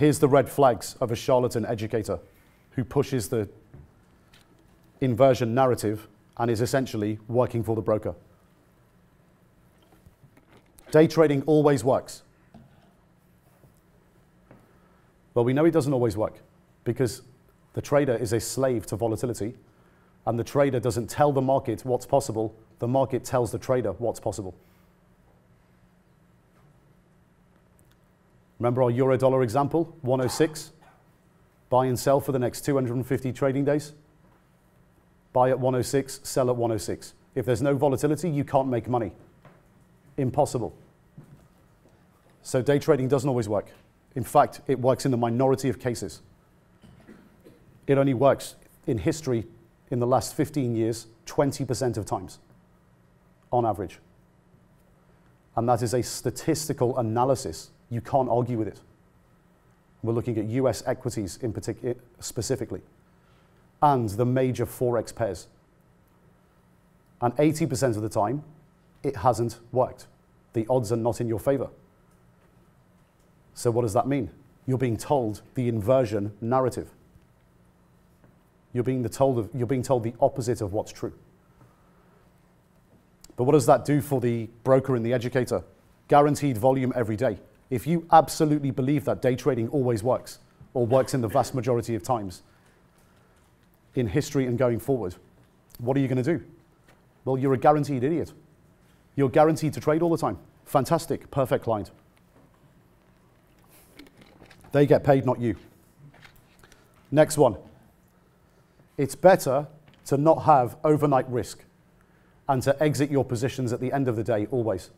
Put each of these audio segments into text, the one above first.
Here's the red flags of a charlatan educator who pushes the inversion narrative and is essentially working for the broker. Day trading always works. Well, we know it doesn't always work because the trader is a slave to volatility, and the trader doesn't tell the market what's possible. The market tells the trader what's possible. Remember our euro-dollar example, 106? Buy and sell for the next 250 trading days. Buy at 106, sell at 106. If there's no volatility, you can't make money. Impossible. So day trading doesn't always work. In fact, it works in the minority of cases. It only works in history in the last 15 years, 20% of times, on average. And that is a statistical analysis. You can't argue with it. We're looking at US equities in particular, specifically, and the major Forex pairs. And 80% of the time, it hasn't worked. The odds are not in your favor. So what does that mean? You're being told the inversion narrative. You're being told the opposite of what's true. But what does that do for the broker and the educator? Guaranteed volume every day. If you absolutely believe that day trading always works, or works in the vast majority of times, in history and going forward, what are you going to do? Well, you're a guaranteed idiot. You're guaranteed to trade all the time. Fantastic, perfect client. They get paid, not you. Next one. It's better to not have overnight risk and to exit your positions at the end of the day always.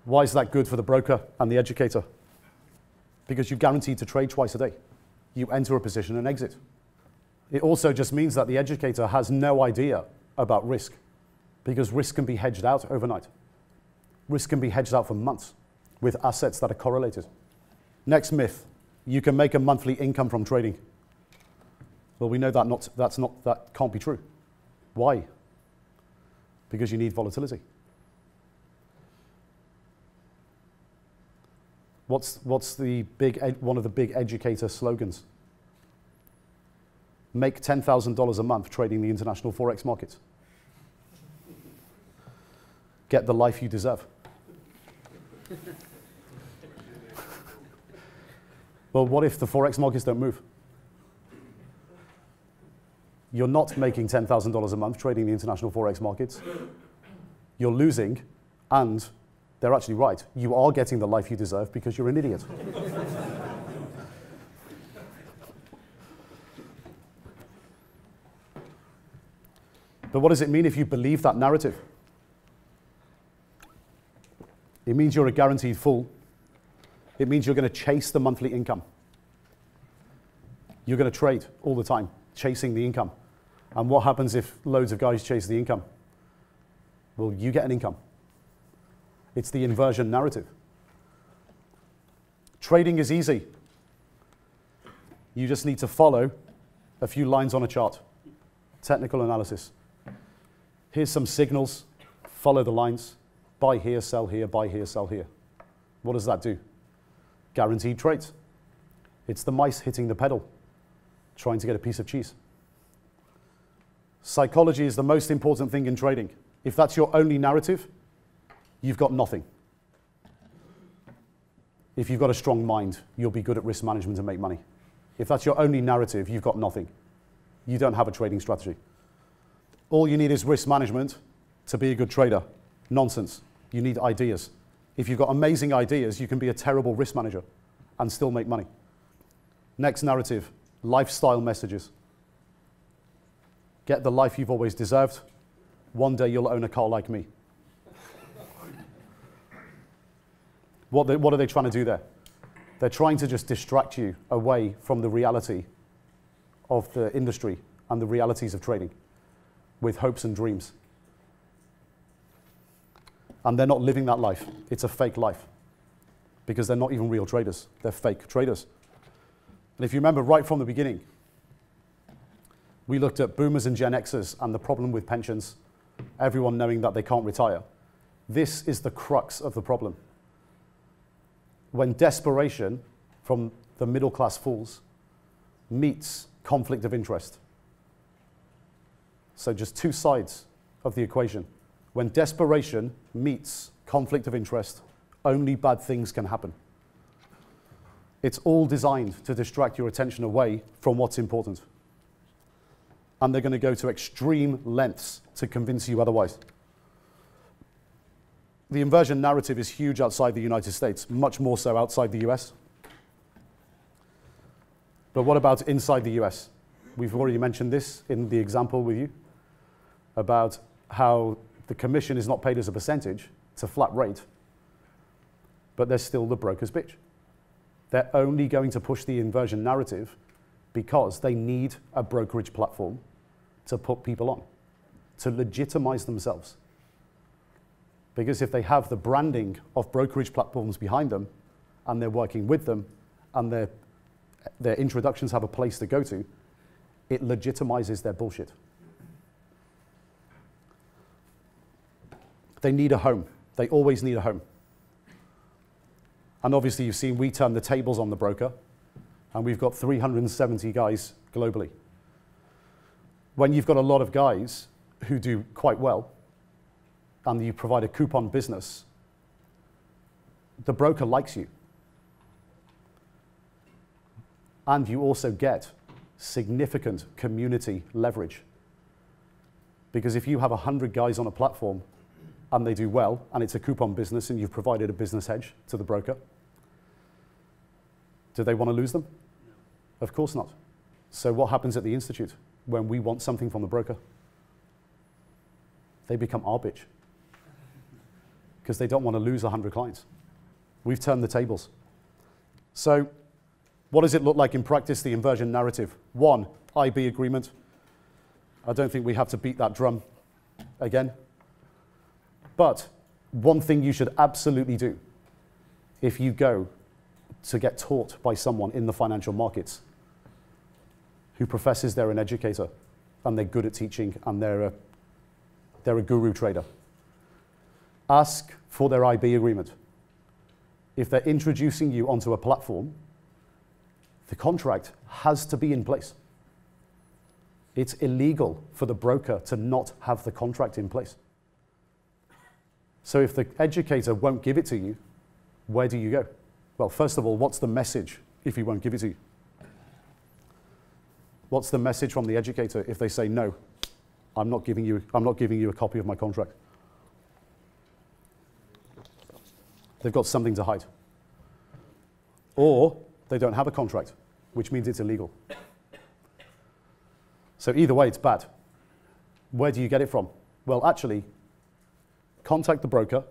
Why is that good for the broker and the educator? Because you're guaranteed to trade twice a day. You enter a position and exit. It also just means that the educator has no idea about risk, because risk can be hedged out overnight. Risk can be hedged out for months with assets that are correlated. Next myth, you can make a monthly income from trading. Well, we know that can't be true. Why? Because you need volatility. What's one of the big educator slogans? Make $10,000 a month trading the international Forex markets. Get the life you deserve. Well, what if the Forex markets don't move? You're not making $10,000 a month trading the international Forex markets. You're losing, and they're actually right. You are getting the life you deserve because you're an idiot. But what does it mean if you believe that narrative? It means you're a guaranteed fool. It means you're going to chase the monthly income. You're going to trade all the time, chasing the income. And what happens if loads of guys chase the income? Well, you get an income. It's the inversion narrative. Trading is easy. You just need to follow a few lines on a chart. Technical analysis. Here's some signals. Follow the lines. Buy here, sell here, buy here, sell here. What does that do? Guaranteed trades. It's the mice hitting the pedal, trying to get a piece of cheese. Psychology is the most important thing in trading. If that's your only narrative, you've got nothing. If you've got a strong mind, you'll be good at risk management and make money. If that's your only narrative, you've got nothing. You don't have a trading strategy. All you need is risk management to be a good trader. Nonsense. You need ideas. If you've got amazing ideas, you can be a terrible risk manager and still make money. Next narrative, lifestyle messages. Get the life you've always deserved. One day you'll own a car like me. What are they trying to do there? They're trying to just distract you away from the reality of the industry and the realities of trading with hopes and dreams. And they're not living that life. It's a fake life because they're not even real traders. They're fake traders. And if you remember right from the beginning, we looked at boomers and Gen Xers and the problem with pensions, everyone knowing that they can't retire. This is the crux of the problem. When desperation from the middle class falls, meets conflict of interest. So just two sides of the equation. When desperation meets conflict of interest, only bad things can happen. It's all designed to distract your attention away from what's important. And they're going to go to extreme lengths to convince you otherwise. The inversion narrative is huge outside the United States, much more so outside the US. But what about inside the US? We've already mentioned this in the example with you about how the commission is not paid as a percentage, it's a flat rate, but they're still the broker's bitch. They're only going to push the inversion narrative because they need a brokerage platform to put people on, to legitimize themselves. Because if they have the branding of brokerage platforms behind them, and they're working with them, and their introductions have a place to go to, it legitimizes their bullshit. They need a home. They always need a home. And obviously you've seen we turn the tables on the broker, and we've got 370 guys globally. When you've got a lot of guys who do quite well, and you provide a coupon business, the broker likes you. And you also get significant community leverage. Because if you have 100 guys on a platform and they do well, and it's a coupon business and you've provided a business hedge to the broker, do they want to lose them? No. Of course not. So what happens at the Institute when we want something from the broker? They become our bitch. Because they don't want to lose 100 clients. We've turned the tables. So what does it look like in practice, the inversion narrative? 1, IB agreement. I don't think we have to beat that drum again. But one thing you should absolutely do if you go to get taught by someone in the financial markets who professes they're an educator and they're good at teaching and they're a guru trader, ask for their IB agreement. If they're introducing you onto a platform, the contract has to be in place. It's illegal for the broker to not have the contract in place. So if the educator won't give it to you, where do you go? Well, first of all, what's the message if he won't give it to you? What's the message from the educator if they say, no, I'm not giving you a copy of my contract? They've got something to hide. Or they don't have a contract, which means it's illegal. So either way, it's bad. Where do you get it from? Well, actually, contact the broker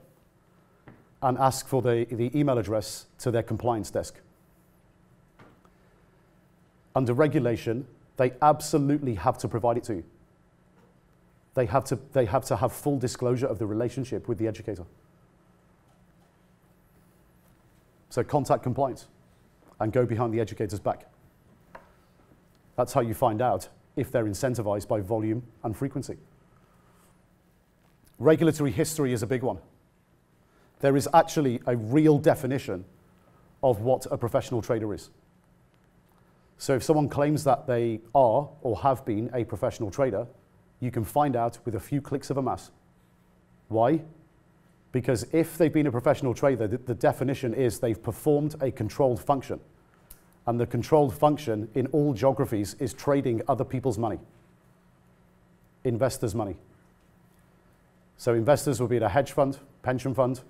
and ask for the email address to their compliance desk. Under regulation, they absolutely have to provide it to you. They have to have full disclosure of the relationship with the educator. So contact compliance and go behind the educator's back. That's how you find out if they're incentivized by volume and frequency. Regulatory history is a big one. There is actually a real definition of what a professional trader is. So if someone claims that they are or have been a professional trader, you can find out with a few clicks of a mouse. Why? Because if they've been a professional trader, the definition is they've performed a controlled function. And the controlled function in all geographies is trading other people's money, investors' money. So investors will be in a hedge fund, pension fund,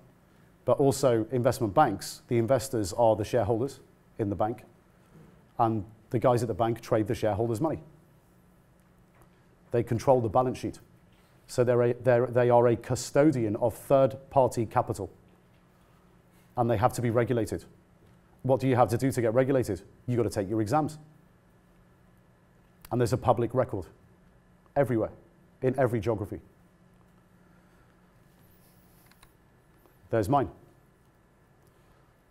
but also investment banks. The investors are the shareholders in the bank, and the guys at the bank trade the shareholders' money. They control the balance sheet. So they are a custodian of third-party capital, and they have to be regulated. What do you have to do to get regulated? You've got to take your exams. And there's a public record everywhere, in every geography. There's mine.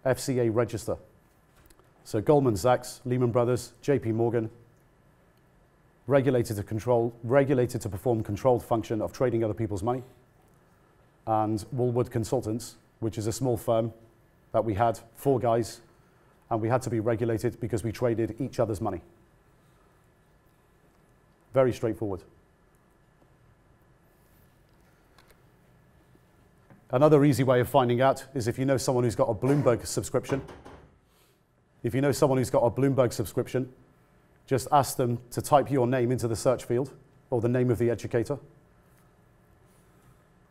FCA register. So Goldman Sachs, Lehman Brothers, JP Morgan, regulated to perform controlled function of trading other people's money. And Woolwood Consultants, which is a small firm that we had, 4 guys, and we had to be regulated because we traded each other's money. Very straightforward. Another easy way of finding out is if you know someone who's got a Bloomberg subscription. If you know someone who's got a Bloomberg subscription, just ask them to type your name into the search field, or the name of the educator,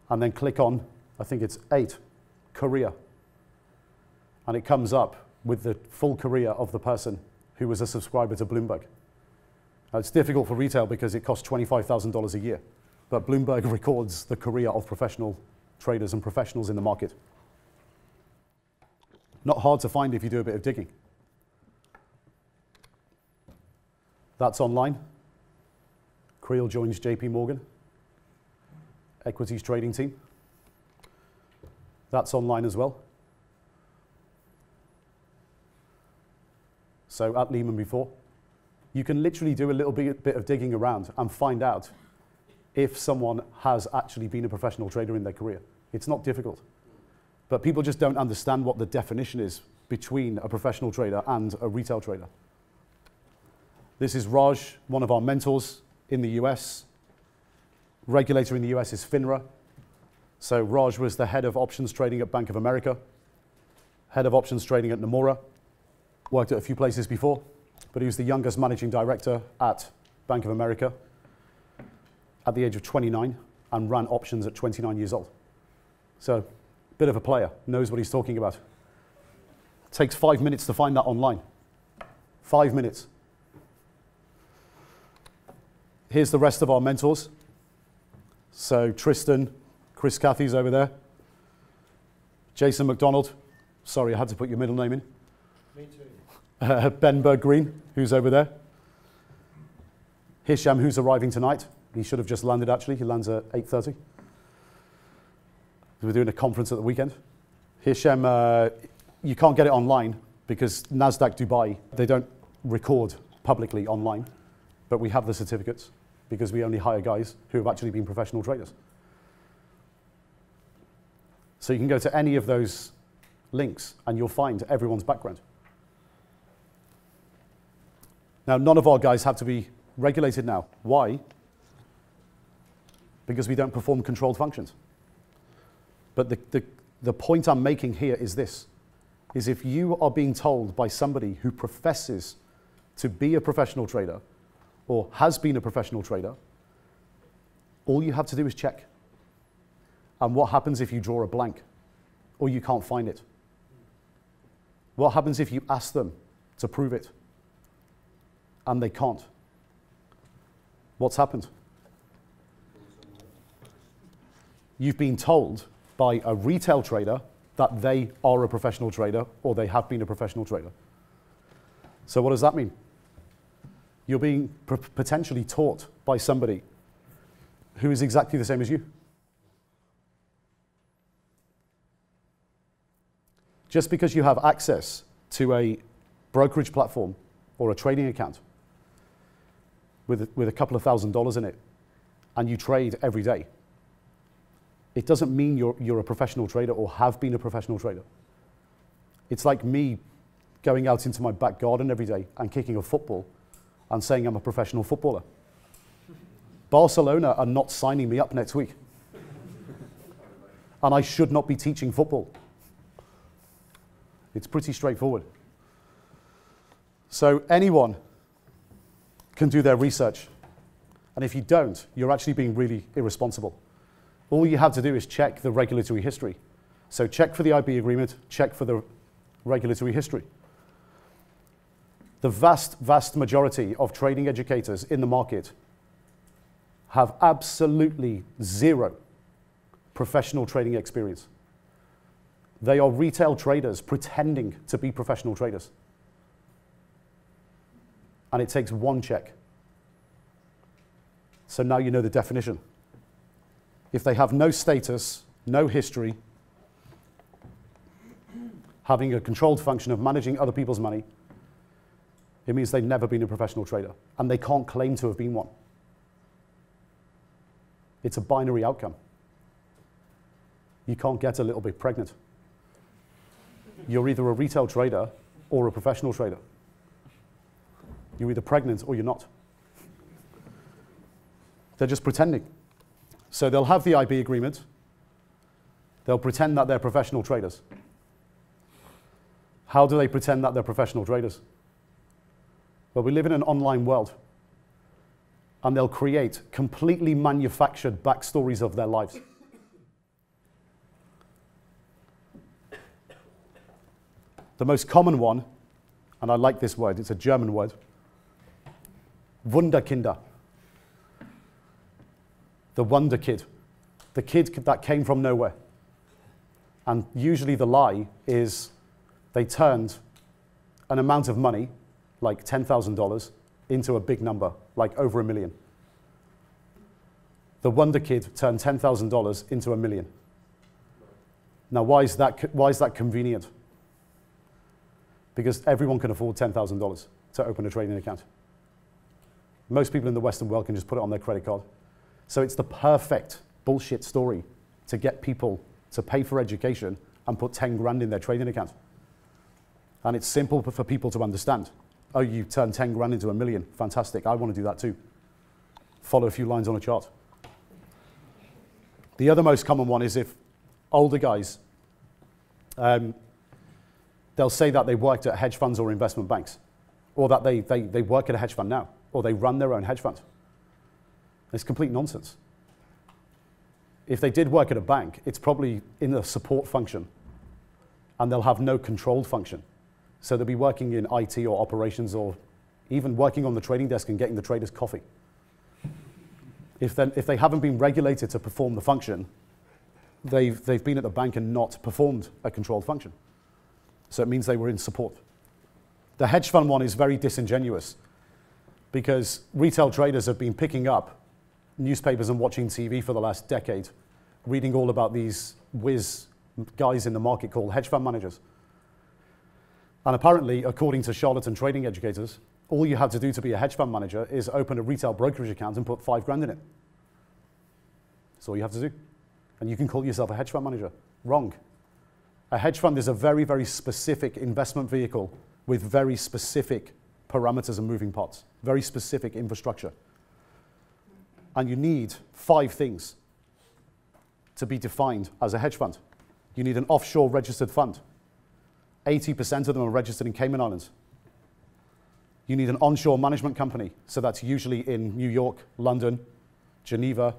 and then click on, I think it's 8, career. And it comes up with the full career of the person who was a subscriber to Bloomberg. Now, it's difficult for retail because it costs $25,000 a year, but Bloomberg records the career of professional traders and professionals in the market. Not hard to find if you do a bit of digging. That's online. Kreil joins JP Morgan, equities trading team. That's online as well. So at Lehman before. You can literally do a little bit of digging around and find out if someone has actually been a professional trader in their career. It's not difficult. But people just don't understand what the definition is between a professional trader and a retail trader. This is Raj, one of our mentors in the US. Regulator in the US is FINRA. So Raj was the head of options trading at Bank of America, head of options trading at Nomura, worked at a few places before, but he was the youngest managing director at Bank of America at the age of 29 and ran options at 29 years old. So, bit of a player, knows what he's talking about. Takes 5 minutes to find that online. 5 minutes. Here's the rest of our mentors. So Tristan, Chris Cathy's over there. Jason McDonald. Sorry, I had to put your middle name in. Me too. Ben Berg-Green, who's over there. Hisham, who's arriving tonight. He should have just landed, actually. He lands at 8:30. We're doing a conference at the weekend. Hisham, you can't get it online because NASDAQ Dubai, they don't record publicly online, but we have the certificates because we only hire guys who have actually been professional traders. So you can go to any of those links and you'll find everyone's background. Now, none of our guys have to be regulated now. Why? Because we don't perform controlled functions. But the point I'm making here is this, is if you are being told by somebody who professes to be a professional trader or has been a professional trader, all you have to do is check. And what happens if you draw a blank or you can't find it? What happens if you ask them to prove it and they can't? What's happened? You've been told by a retail trader that they are a professional trader or they have been a professional trader. So what does that mean? You're being potentially taught by somebody who is exactly the same as you. Just because you have access to a brokerage platform or a trading account with a couple of $1,000s in it and you trade every day, it doesn't mean you're a professional trader or have been a professional trader. It's like me going out into my back garden every day and kicking a football and saying I'm a professional footballer. Barcelona are not signing me up next week. And I should not be teaching football. It's pretty straightforward. So anyone can do their research. And if you don't, you're actually being really irresponsible. All you have to do is check the regulatory history. So check for the IB agreement, check for the regulatory history. The vast, vast majority of trading educators in the market have absolutely zero professional trading experience. They are retail traders pretending to be professional traders. And it takes one check. So now you know the definition. If they have no status, no history, having a controlled function of managing other people's money, it means they've never been a professional trader, and they can't claim to have been one. It's a binary outcome. You can't get a little bit pregnant. You're either a retail trader or a professional trader. You're either pregnant or you're not. They're just pretending. So they'll have the IB agreement. They'll pretend that they're professional traders. How do they pretend that they're professional traders? Well, we live in an online world, and they'll create completely manufactured backstories of their lives. The most common one, and I like this word, it's a German word, Wunderkinder. The wonder kid. The kid that came from nowhere. And usually the lie is they turned an amount of money, like $10,000, into a big number, like over $1 million. The wonder kid turned $10,000 into $1 million. Now, why is that convenient? Because everyone can afford $10,000 to open a trading account. Most people in the Western world can just put it on their credit card. So it's the perfect bullshit story to get people to pay for education and put 10 grand in their trading account. And it's simple for people to understand. Oh, you turn 10 grand into $1 million. Fantastic. I want to do that too. Follow a few lines on a chart. The other most common one is if older guys, they'll say that they worked at hedge funds or investment banks, or that they work at a hedge fund now, or they run their own hedge fund. It's complete nonsense. If they did work at a bank, it's probably in a support function, and they'll have no controlled function. So they'll be working in IT or operations, or even working on the trading desk and getting the traders coffee. If they haven't been regulated to perform the function, they've been at the bank and not performed a controlled function. So it means they were in support. The hedge fund one is very disingenuous because retail traders have been picking up newspapers and watching TV for the last decade, reading all about these whiz guys in the market called hedge fund managers. And apparently, according to Charlatan trading educators, all you have to do to be a hedge fund manager is open a retail brokerage account and put 5 grand in it. That's all you have to do. And you can call yourself a hedge fund manager. Wrong. A hedge fund is a very, very specific investment vehicle with very specific parameters and moving parts, very specific infrastructure. And you need 5 things to be defined as a hedge fund. You need an offshore registered fund. 80% of them are registered in Cayman Islands. You need an onshore management company, so that's usually in New York, London, Geneva,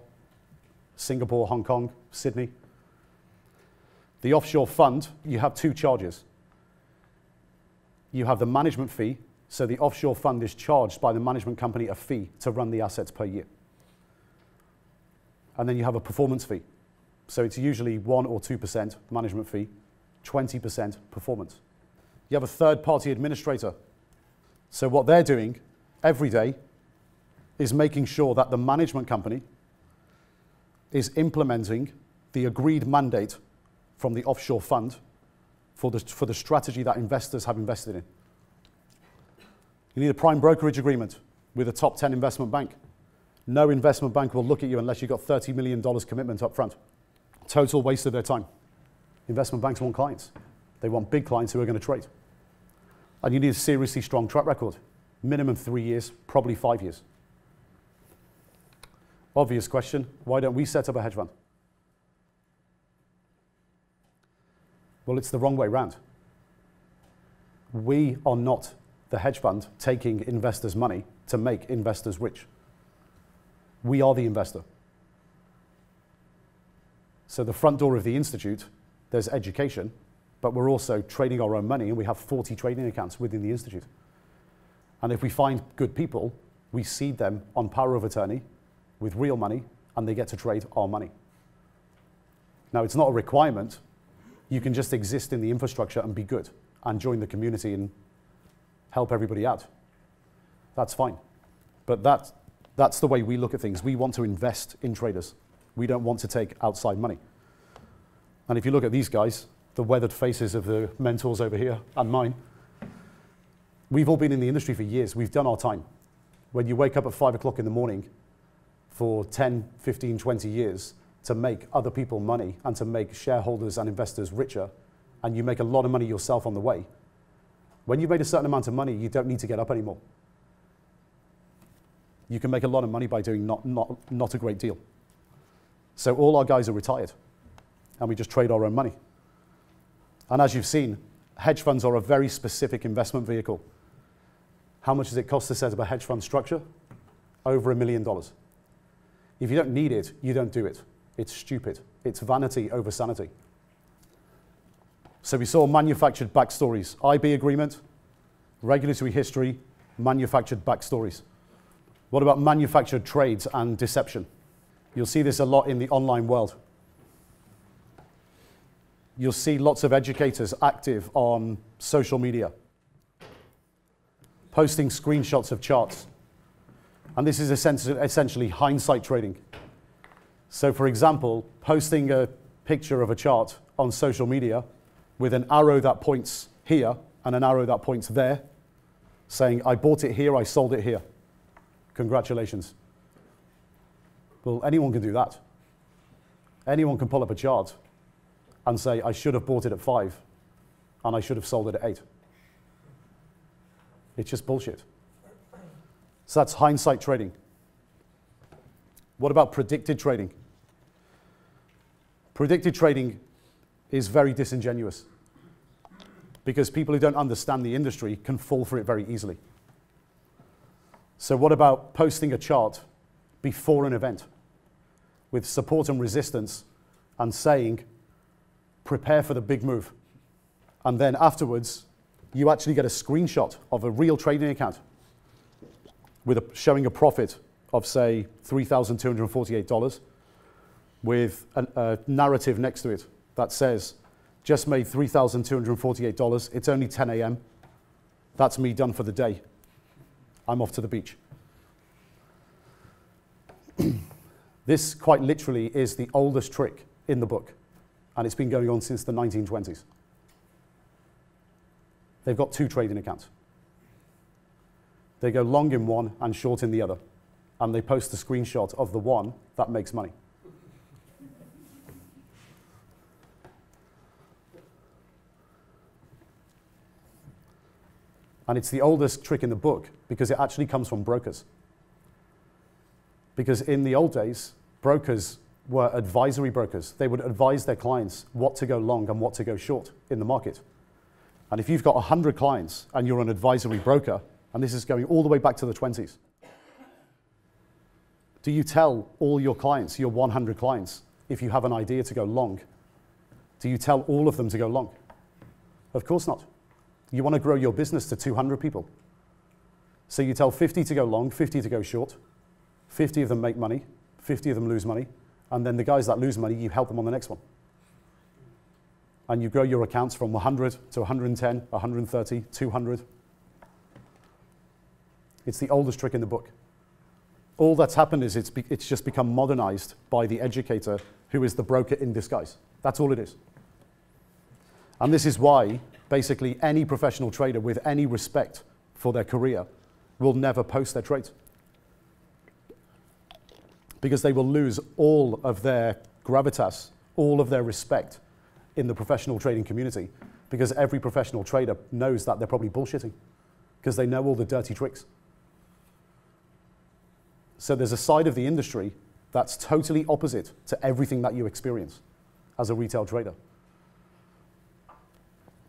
Singapore, Hong Kong, Sydney. The offshore fund, you have 2 charges. You have the management fee, so the offshore fund is charged by the management company a fee to run the assets per year. And then you have a performance fee. So it's usually 1 or 2% management fee, 20% performance. You have a third-party administrator. So what they're doing every day is making sure that the management company is implementing the agreed mandate from the offshore fund for the strategy that investors have invested in. You need a prime brokerage agreement with a top 10 investment bank. No investment bank will look at you unless you've got $30 million commitment up front. Total waste of their time. Investment banks want clients. They want big clients who are going to trade. And you need a seriously strong track record. Minimum 3 years, probably 5 years. Obvious question, why don't we set up a hedge fund? Well, it's the wrong way round. We are not the hedge fund taking investors' money to make investors rich. We are the investor. So the front door of the institute, there's education, but we're also trading our own money, and we have 40 trading accounts within the institute. And if we find good people, we seed them on power of attorney with real money, and they get to trade our money. Now, it's not a requirement. You can just exist in the infrastructure and be good and join the community and help everybody out. That's fine. But that's the way we look at things. We want to invest in traders. We don't want to take outside money. And if you look at these guys, the weathered faces of the mentors over here and mine, we've all been in the industry for years. We've done our time. When you wake up at 5 o'clock in the morning for 10, 15, 20 years to make other people money and to make shareholders and investors richer, and you make a lot of money yourself on the way, When you've made a certain amount of money, you don't need to get up anymore. You can make a lot of money by doing not a great deal. So all our guys are retired, and we just trade our own money. And as you've seen, hedge funds are a very specific investment vehicle. How much does it cost to set up a hedge fund structure? Over $1 million. If you don't need it, you don't do it. It's stupid. It's vanity over sanity. So we saw manufactured backstories. IB agreement, regulatory history, manufactured backstories. What about manufactured trades and deception? You'll see this a lot in the online world. You'll see lots of educators active on social media, posting screenshots of charts. And this is essentially hindsight trading. So for example, posting a picture of a chart on social media with an arrow that points here and an arrow that points there, saying, I bought it here, I sold it here. Congratulations. Well, anyone can do that. Anyone can pull up a chart and say, I should have bought it at 5 and I should have sold it at 8. It's just bullshit. So that's hindsight trading. What about predicted trading? Predicted trading is very disingenuous because people who don't understand the industry can fall for it very easily. So what about posting a chart before an event with support and resistance and saying, prepare for the big move. And then afterwards, you actually get a screenshot of a real trading account with showing a profit of, say, $3,248 with a narrative next to it that says, just made $3,248, it's only 10 a.m. That's me done for the day. I'm off to the beach. This quite literally is the oldest trick in the book, and it's been going on since the 1920s. They've got 2 trading accounts. They go long in one and short in the other, and they post a screenshot of the one that makes money. And it's the oldest trick in the book because it actually comes from brokers. Because in the old days, brokers were advisory brokers. They would advise their clients what to go long and what to go short in the market. And if you've got 100 clients and you're an advisory broker, and this is going all the way back to the 20s, do you tell all your clients, your 100 clients, if you have an idea to go long, do you tell all of them to go long? Of course not. You want to grow your business to 200 people. So you tell 50 to go long, 50 to go short, 50 of them make money, 50 of them lose money, and then the guys that lose money, you help them on the next one. And you grow your accounts from 100 to 110, 130, 200. It's the oldest trick in the book. All that's happened is it's just become modernized by the educator who is the broker in disguise. That's all it is. And this is why basically any professional trader with any respect for their career will never post their trades. Because they will lose all of their gravitas, all of their respect in the professional trading community, because every professional trader knows that they're probably bullshitting, because they know all the dirty tricks. So there's a side of the industry that's totally opposite to everything that you experience as a retail trader.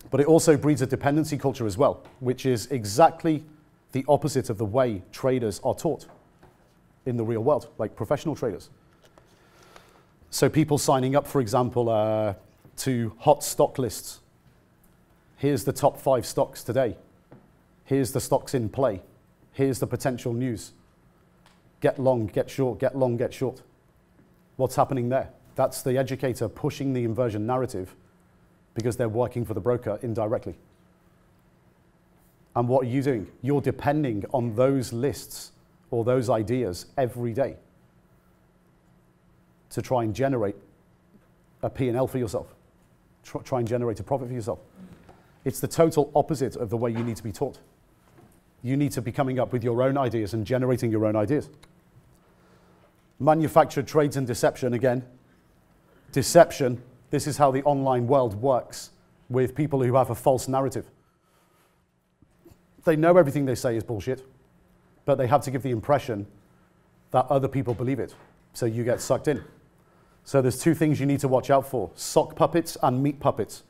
But it also breeds a dependency culture as well, which is exactly the opposite of the way traders are taught in the real world, like professional traders. So people signing up, for example, to hot stock lists. Here's the top 5 stocks today. Here's the stocks in play. Here's the potential news. Get long, get short, get long, get short. What's happening there? That's the educator pushing the inversion narrative because they're working for the broker indirectly. And what are you doing? You're depending on those lists or those ideas every day to try and generate a P&L for yourself, try and generate a profit for yourself. It's the total opposite of the way you need to be taught. You need to be coming up with your own ideas and generating your own ideas. Manufactured trades and deception again. Deception, this is how the online world works with people who have a false narrative. They know everything they say is bullshit, but they have to give the impression that other people believe it, so you get sucked in. So there's two things you need to watch out for: sock puppets and meat puppets.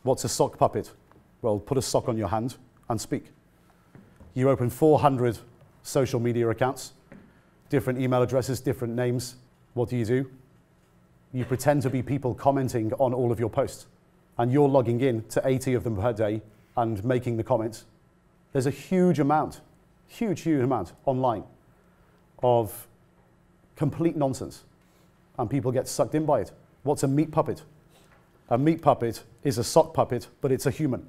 What's a sock puppet? Well, put a sock on your hand and speak. You open 400 social media accounts, different email addresses, different names. What do? You pretend to be people commenting on all of your posts, and you're logging in to 80 of them per day and making the comments. There's a huge amount online of complete nonsense, and people get sucked in by it. What's a meat puppet? A meat puppet is a sock puppet, but it's a human.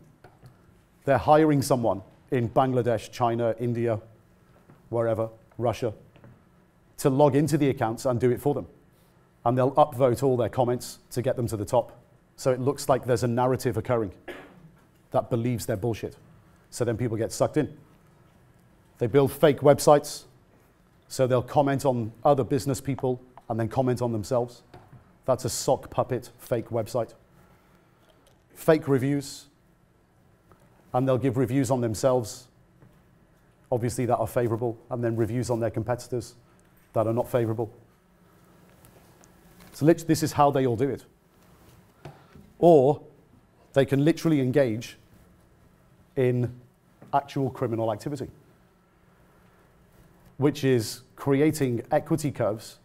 They're hiring someone in Bangladesh, China, India, wherever, Russia, to log into the accounts and do it for them. And they'll upvote all their comments to get them to the top. So it looks like there's a narrative occurring that believes they're bullshit. So then people get sucked in. They build fake websites, so they'll comment on other business people and then comment on themselves. That's a sock puppet fake website. Fake reviews, and they'll give reviews on themselves, obviously that are favorable, and then reviews on their competitors that are not favorable. So this is how they all do it. Or they can literally engage in actual criminal activity, which is creating equity curves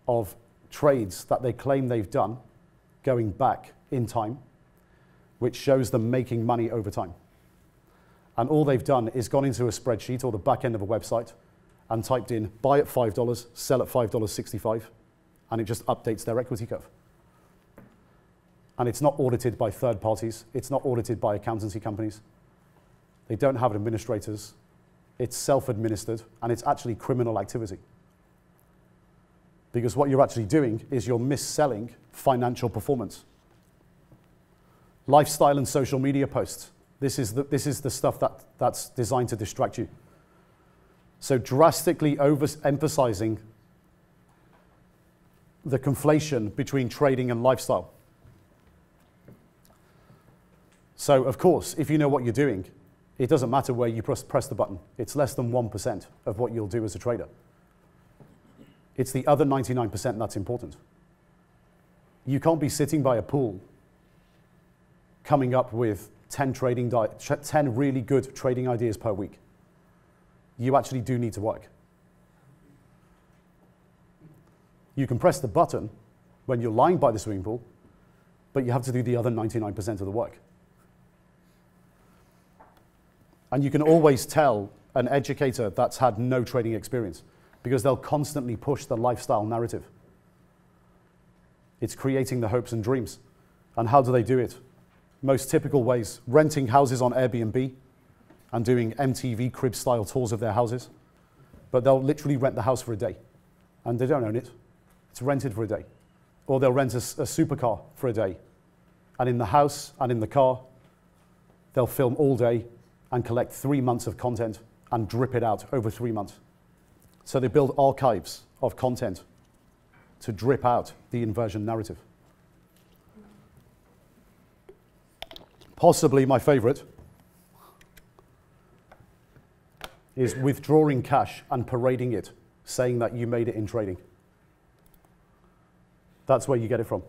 of trades that they claim they've done going back in time, which shows them making money over time. And all they've done is gone into a spreadsheet or the back end of a website and typed in buy at $5, sell at $5.65, and it just updates their equity curve. And it's not audited by third parties. It's not audited by accountancy companies. They don't have administrators. It's self-administered, and it's actually criminal activity. Because what you're actually doing is you're mis-selling financial performance. Lifestyle and social media posts. This is the stuff that's designed to distract you. So drastically overemphasizing the conflation between trading and lifestyle. So of course, if you know what you're doing, it doesn't matter where you press the button. It's less than 1% of what you'll do as a trader. It's the other 99% that's important. You can't be sitting by a pool coming up with 10 really good trading ideas per week. You actually do need to work. You can press the button when you're lying by the swimming pool, but you have to do the other 99% of the work. And you can always tell an educator that's had no trading experience, because they'll constantly push the lifestyle narrative. It's creating the hopes and dreams. And how do they do it? Most typical ways: renting houses on Airbnb and doing MTV crib-style tours of their houses. But they'll literally rent the house for a day, and they don't own it. It's rented for a day. Or they'll rent a supercar for a day. And in the house and in the car, they'll film all day and collect 3 months of content and drip it out over 3 months. So they build archives of content to drip out the inversion narrative. Possibly my favorite is withdrawing cash and parading it, saying that you made it in trading. That's where you get it from.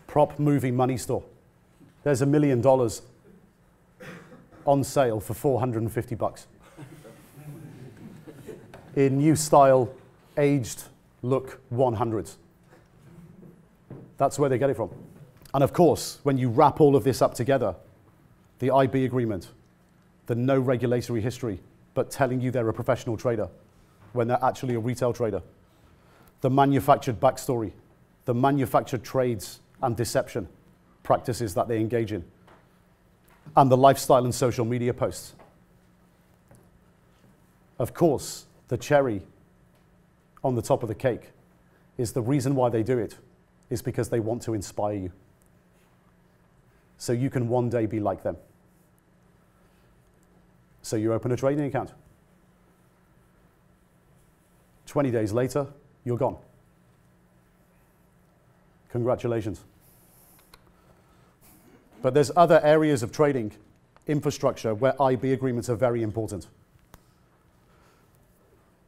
Prop movie money store. There's $1 million on sale for $450 in new style, aged look 100s. That's where they get it from. And of course, when you wrap all of this up together, the IB agreement, the no regulatory history, but telling you they're a professional trader when they're actually a retail trader, the manufactured backstory, the manufactured trades and deception practices that they engage in, and the lifestyle and social media posts. Of course, the cherry on the top of the cake is the reason why they do it is because they want to inspire you, so you can one day be like them. So you open a trading account. 20 days later, you're gone. But there's other areas of trading infrastructure where IB agreements are very important.